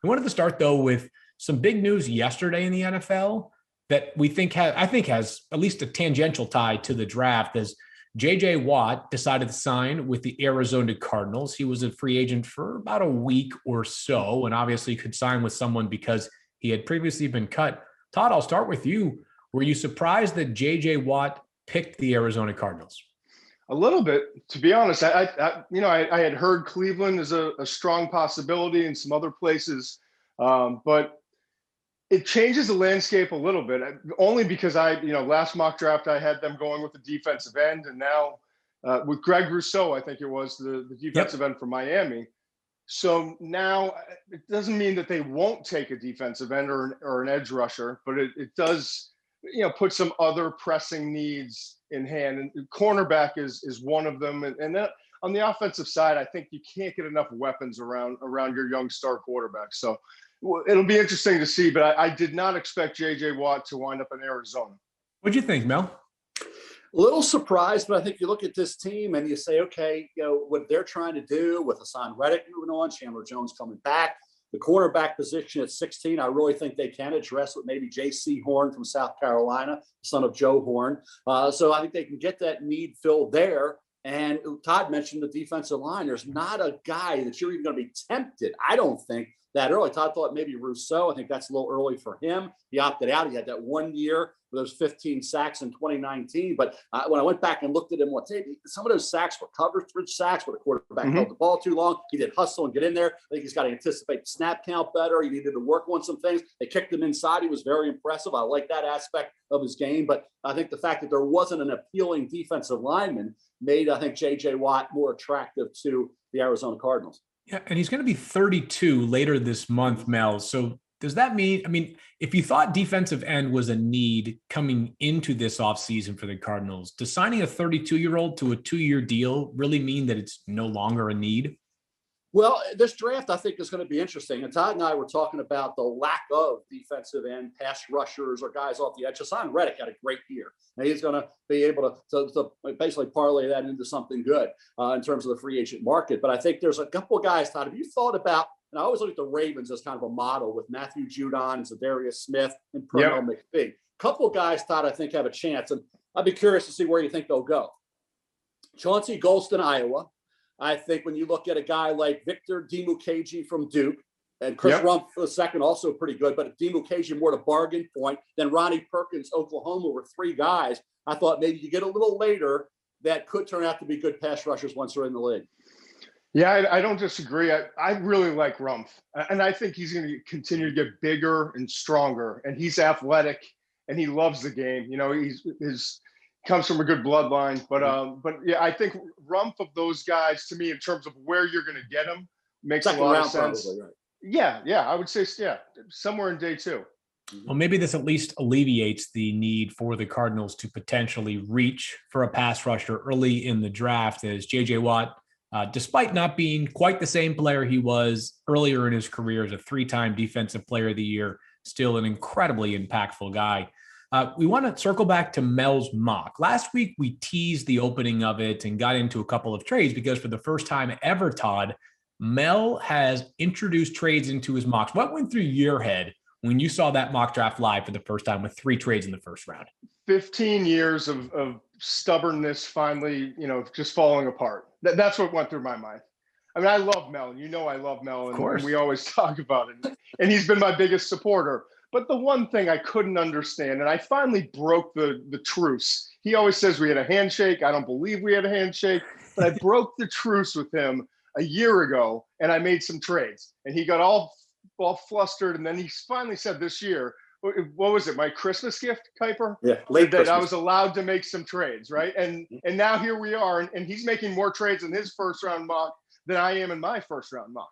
I wanted to start, though, with some big news yesterday in the NFL that I think has at least a tangential tie to the draft, as J.J. Watt decided to sign with the Arizona Cardinals. He was a free agent for about a week or so, and obviously could sign with someone because he had previously been cut. Todd, I'll start with you. Were you surprised that J.J. Watt picked the Arizona Cardinals? A little bit, to be honest. I had heard Cleveland is a strong possibility in some other places, but it changes the landscape a little bit, only because last mock draft, I had them going with the defensive end, and now with Greg Rousseau, I think it was the defensive end from Miami. So now it doesn't mean that they won't take a defensive end or an edge rusher, but it does, put some other pressing needs in hand. And cornerback is one of them. And then on the offensive side, I think you can't get enough weapons around your young star quarterback. So it'll be interesting to see, but I did not expect J.J. Watt to wind up in Arizona. What'd you think, Mel? A little surprised, but I think you look at this team and you say, okay, what they're trying to do with Hassan Reddick moving on, Chandler Jones coming back, the cornerback position at 16, I really think they can address with maybe J.C. Horn from South Carolina, son of Joe Horn. So I think they can get that need filled there. And Todd mentioned the defensive line. There's not a guy that you're even going to be tempted, I don't think, that early. Todd thought maybe Rousseau. I think that's a little early for him. He opted out. He had that 1 year with those 15 sacks in 2019. But when I went back and looked at him, some of those sacks were coverage sacks where the quarterback held the ball too long. He did hustle and get in there. I think he's got to anticipate the snap count better. He needed to work on some things. They kicked him inside. He was very impressive. I like that aspect of his game. But I think the fact that there wasn't an appealing defensive lineman made, I think, J.J. Watt more attractive to the Arizona Cardinals. Yeah, and he's going to be 32 later this month, Mel. So does that mean, if you thought defensive end was a need coming into this offseason for the Cardinals, does signing a 32-year-old to a 2-year deal really mean that it's no longer a need? Well, this draft, I think, is going to be interesting. And Todd and I were talking about the lack of defensive end pass rushers or guys off the edge. Hassan Reddick had a great year. And he's going to be able to basically parlay that into something good in terms of the free agent market. But I think there's a couple of guys, Todd, have you thought about, and I always look at the Ravens as kind of a model with Matthew Judon and Zadarius Smith and Pernell McPhee. A couple of guys, Todd, I think have a chance. And I'd be curious to see where you think they'll go. Chauncey Golston, Iowa. I think when you look at a guy like Victor Dimukeji from Duke and Chris Rumph for the second, also pretty good, but Dimukeji more to bargain point than Ronnie Perkins, Oklahoma, were 3 guys. I thought maybe you get a little later that could turn out to be good pass rushers once they're in the league. Yeah, I don't disagree. I really like Rumph, and I think he's going to continue to get bigger and stronger, and he's athletic and he loves the game. He's comes from a good bloodline, but yeah, I think Rumph of those guys, to me, in terms of where you're going to get him, makes a lot of sense. Probably, right? Yeah, I would say somewhere in day 2. Well, maybe this at least alleviates the need for the Cardinals to potentially reach for a pass rusher early in the draft, as J.J. Watt, despite not being quite the same player he was earlier in his career as a 3-time Defensive Player of the Year, still an incredibly impactful guy. We want to circle back to Mel's mock. Last week, we teased the opening of it and got into a couple of trades because for the first time ever, Todd, Mel has introduced trades into his mocks. What went through your head when you saw that mock draft live for the first time with 3 trades in the first round? 15 years of stubbornness finally, just falling apart. That's what went through my mind. I mean, I love Mel. I love Mel, and we always talk about it. And he's been my biggest supporter. But the one thing I couldn't understand, and I finally broke the truce. He always says we had a handshake. I don't believe we had a handshake, but I broke the truce with him a year ago, and I made some trades. And he got all flustered, and then he finally said this year, what was it, my Christmas gift, Kiper? Yeah, late that I was allowed to make some trades, right? And now here we are, and he's making more trades in his first-round mock than I am in my first-round mock.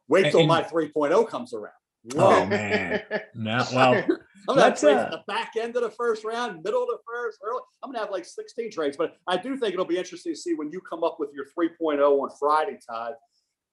Wait till my 3.0 comes around. Whoa. Oh, man. No, well, I'm going to trade at the back end of the first round, middle of the first, early. I'm going to have like 16 trades, but I do think it'll be interesting to see when you come up with your 3.0 on Friday, Todd.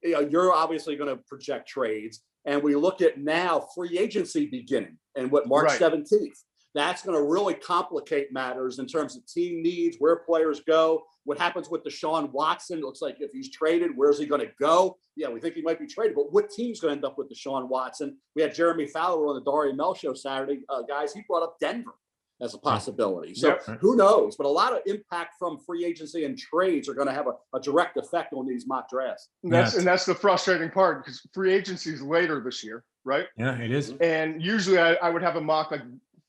You're obviously going to project trades, and we look at now free agency beginning and March 17th. That's going to really complicate matters in terms of team needs, where players go, what happens with Deshaun Watson. It looks like if he's traded, where's he going to go? Yeah, we think he might be traded, but what team's going to end up with Deshaun Watson? We had Jeremy Fowler on the Daria Mel show Saturday. Guys, he brought up Denver as a possibility. So who knows? But a lot of impact from free agency and trades are going to have a direct effect on these mock drafts. And that's the frustrating part, because free agency is later this year, right? Yeah, it is. And usually I would have a mock like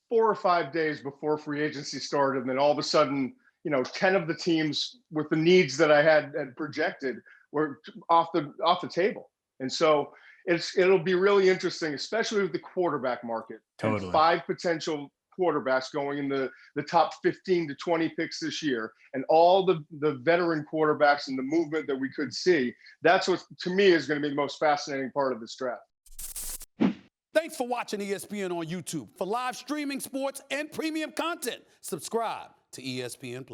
4 or 5 days before free agency started. And then all of a sudden, 10 of the teams with the needs that I had projected were off the table. And so it'll be really interesting, especially with the quarterback market. Totally. And 5 potential quarterbacks going in the top 15 to 20 picks this year, and all the veteran quarterbacks and the movement that we could see. That's what, to me, is going to be the most fascinating part of this draft. Thanks for watching ESPN on YouTube. For live streaming sports and premium content, subscribe to ESPN+.